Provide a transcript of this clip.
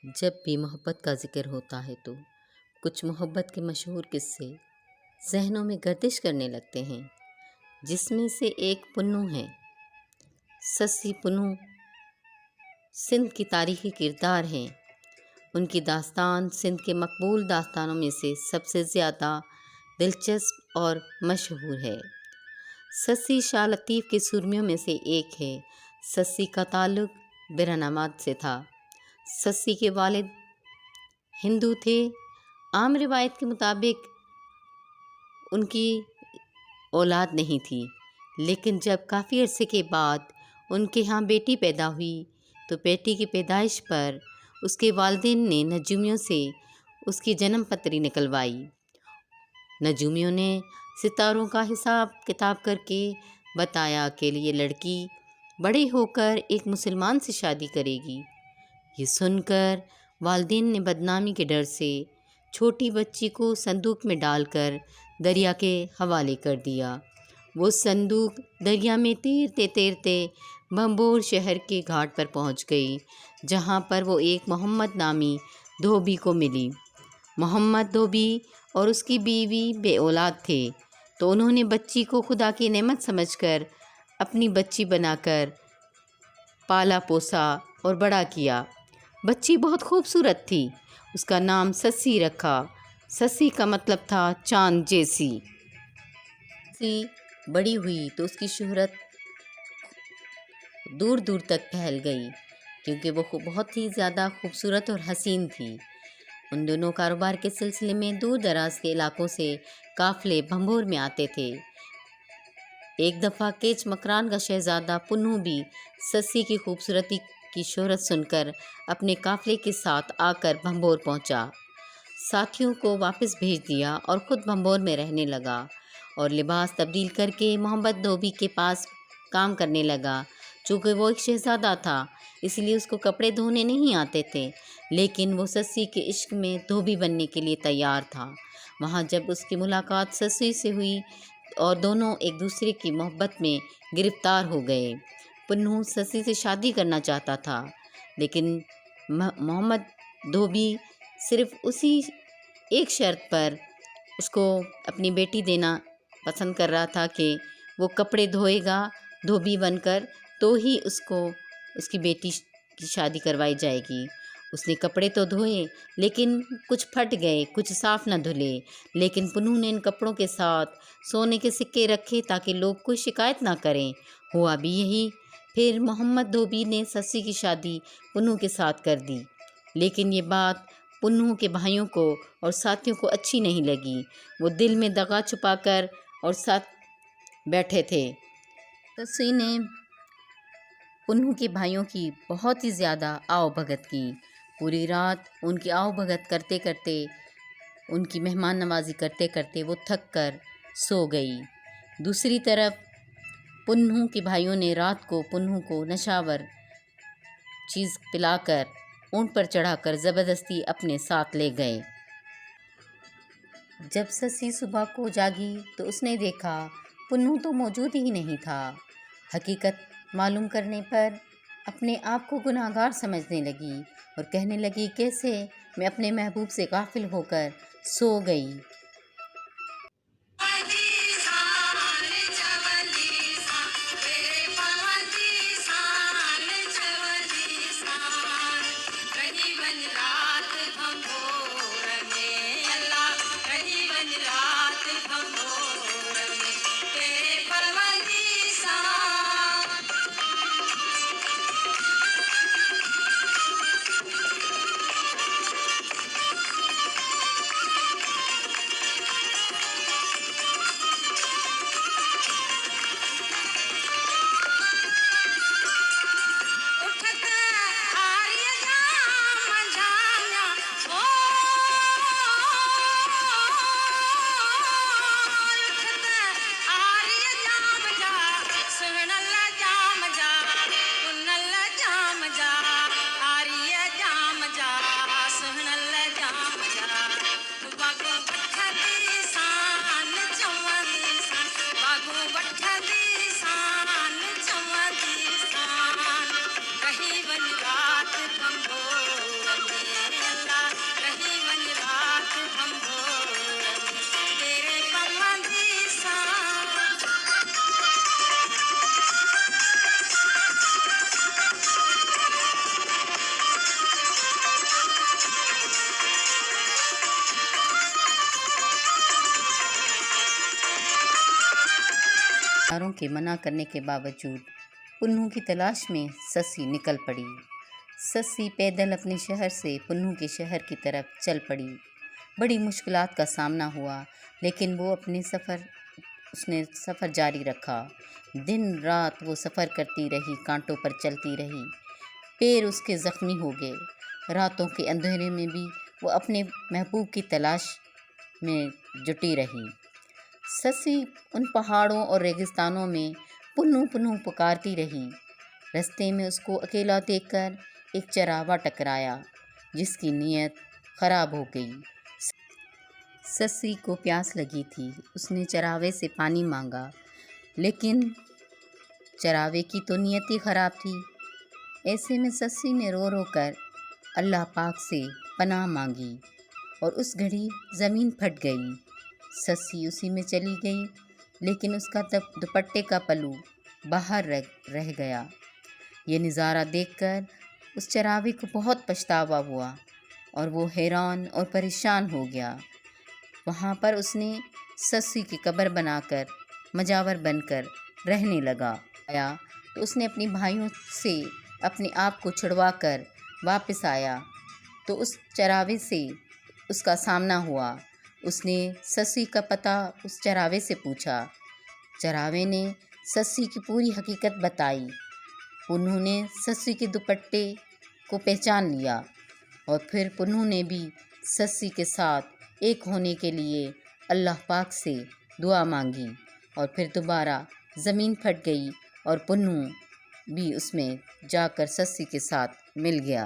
جب بھی محبت کا ذکر ہوتا ہے تو کچھ محبت کے مشہور قصے ذہنوں میں گردش کرنے لگتے ہیں، جس میں سے ایک پنو ہے۔ سسی پنو سندھ کی تاریخی کردار ہیں۔ ان کی داستان سندھ کے مقبول داستانوں میں سے سب سے زیادہ دلچسپ اور مشہور ہے۔ سسی شاہ لطیف کے سرمیوں میں سے ایک ہے۔ سسی کا تعلق برہنامات سے تھا۔ سسی کے والد ہندو تھے۔ عام روایت کے مطابق ان کی اولاد نہیں تھی، لیکن جب کافی عرصے کے بعد ان کے ہاں بیٹی پیدا ہوئی تو بیٹی کی پیدائش پر اس کے والدین نے نجومیوں سے اس کی جنم پتری نکلوائی۔ نجومیوں نے ستاروں کا حساب کتاب کر کے بتایا کہ یہ لڑکی بڑے ہو کر ایک مسلمان سے شادی کرے گی۔ یہ سن کر والدین نے بدنامی کے ڈر سے چھوٹی بچی کو صندوق میں ڈال کر دریا کے حوالے کر دیا۔ وہ صندوق دریا میں تیرتے تیرتے بھنبور شہر کے گھاٹ پر پہنچ گئی، جہاں پر وہ ایک محمد نامی دھوبی کو ملی۔ محمد دھوبی اور اس کی بیوی بے اولاد تھے، تو انہوں نے بچی کو خدا کی نعمت سمجھ کر اپنی بچی بنا کر پالا پوسا اور بڑا کیا۔ بچی بہت خوبصورت تھی، اس کا نام سسی رکھا۔ سسی کا مطلب تھا چاند جیسی۔ سسی بڑی ہوئی تو اس کی شہرت دور دور تک پھیل گئی، کیونکہ وہ بہت ہی زیادہ خوبصورت اور حسین تھی۔ ان دونوں کاروبار کے سلسلے میں دور دراز کے علاقوں سے قافلے بھنبور میں آتے تھے۔ ایک دفعہ کیچ مکران کا شہزادہ پنو بھی سسی کی خوبصورتی کی شہرت سن کر اپنے قافلے کے ساتھ آ کر بھنبور پہنچا۔ ساتھیوں کو واپس بھیج دیا اور خود بھنبور میں رہنے لگا اور لباس تبدیل کر کے محمد دھوبی کے پاس کام کرنے لگا۔ چونکہ وہ ایک شہزادہ تھا، اس لیے اس کو کپڑے دھونے نہیں آتے تھے، لیکن وہ سسی کے عشق میں دھوبی بننے کے لیے تیار تھا۔ وہاں جب اس کی ملاقات سسی سے ہوئی اور دونوں ایک دوسرے کی محبت میں گرفتار ہو گئے۔ پنو سسی سے شادی کرنا چاہتا تھا، لیکن محمد دھوبی صرف اسی ایک شرط پر اس کو اپنی بیٹی دینا پسند کر رہا تھا کہ وہ کپڑے دھوئے گا دھوبی بن کر، تو ہی اس کو اس کی بیٹی کی شادی کروائی جائے گی۔ اس نے کپڑے تو دھوئے، لیکن کچھ پھٹ گئے، کچھ صاف نہ دھلے۔ لیکن پنو نے ان کپڑوں کے ساتھ سونے کے سکے رکھے تاکہ لوگ کوئی شکایت نہ کریں۔ ہوا بھی یہی۔ پھر محمد دھوبی نے سسی کی شادی پنو کے ساتھ کر دی، لیکن یہ بات پنو کے بھائیوں کو اور ساتھیوں کو اچھی نہیں لگی۔ وہ دل میں دغا چھپا کر اور ساتھ بیٹھے تھے۔ سسی نے پنو کے بھائیوں کی بہت ہی زیادہ آؤ بھگت کی۔ پوری رات ان کی آؤ بھگت کرتے کرتے، ان کی مہمان نوازی کرتے کرتے وہ تھک کر سو گئی۔ دوسری طرف پنو کے بھائیوں نے رات کو پنو کو نشاور چیز پلا کر اونٹ پر چڑھا کر زبردستی اپنے ساتھ لے گئے۔ جب سسی صبح کو جاگی تو اس نے دیکھا پنو تو موجود ہی نہیں تھا۔ حقیقت معلوم کرنے پر اپنے آپ کو گناہ گار سمجھنے لگی اور کہنے لگی، کیسے میں اپنے محبوب سے غافل ہو کر سو گئی۔ داروں کے منع کرنے کے باوجود پنوں کی تلاش میں سسی نکل پڑی۔ سسی پیدل اپنے شہر سے پنوں کے شہر کی طرف چل پڑی۔ بڑی مشکلات کا سامنا ہوا، لیکن وہ اس نے سفر جاری رکھا۔ دن رات وہ سفر کرتی رہی، کانٹوں پر چلتی رہی۔ پیر اس کے زخمی ہو گئے۔ راتوں کے اندھیرے میں بھی وہ اپنے محبوب کی تلاش میں جٹی رہی۔ سسی ان پہاڑوں اور ریگستانوں میں پنوں پنوں پکارتی رہی۔ رستے میں اس کو اکیلا دیکھ کر ایک چراوا ٹکرایا، جس کی نیت خراب ہو گئی۔ سسی کو پیاس لگی تھی۔ اس نے چراوے سے پانی مانگا، لیکن چراوے کی تو نیت ہی خراب تھی۔ ایسے میں سسی نے رو رو کر اللہ پاک سے پناہ مانگی، اور اس گھڑی زمین پھٹ گئی۔ سسی اسی میں چلی گئی، لیکن اس کا دوپٹے کا پلو باہر رہ گیا۔ یہ نظارہ دیکھ کر اس چراوے کو بہت پچھتاوا ہوا، اور وہ حیران اور پریشان ہو گیا۔ وہاں پر اس نے سسی کی قبر بنا کر مجاور بن کر رہنے لگا۔ تو اس نے اپنے بھائیوں سے اپنے آپ کو چھڑوا کر واپس آیا تو اس چراوے سے اس کا سامنا ہوا۔ اس نے سسی کا پتہ اس چراوے سے پوچھا۔ چراوے نے سسی کی پوری حقیقت بتائی۔ انہوں نے سسی کے دوپٹے کو پہچان لیا، اور پھر انہوں نے بھی سسی کے ساتھ ایک ہونے کے لیے اللہ پاک سے دعا مانگی، اور پھر دوبارہ زمین پھٹ گئی اور پنوں بھی اس میں جا کر سسی کے ساتھ مل گیا۔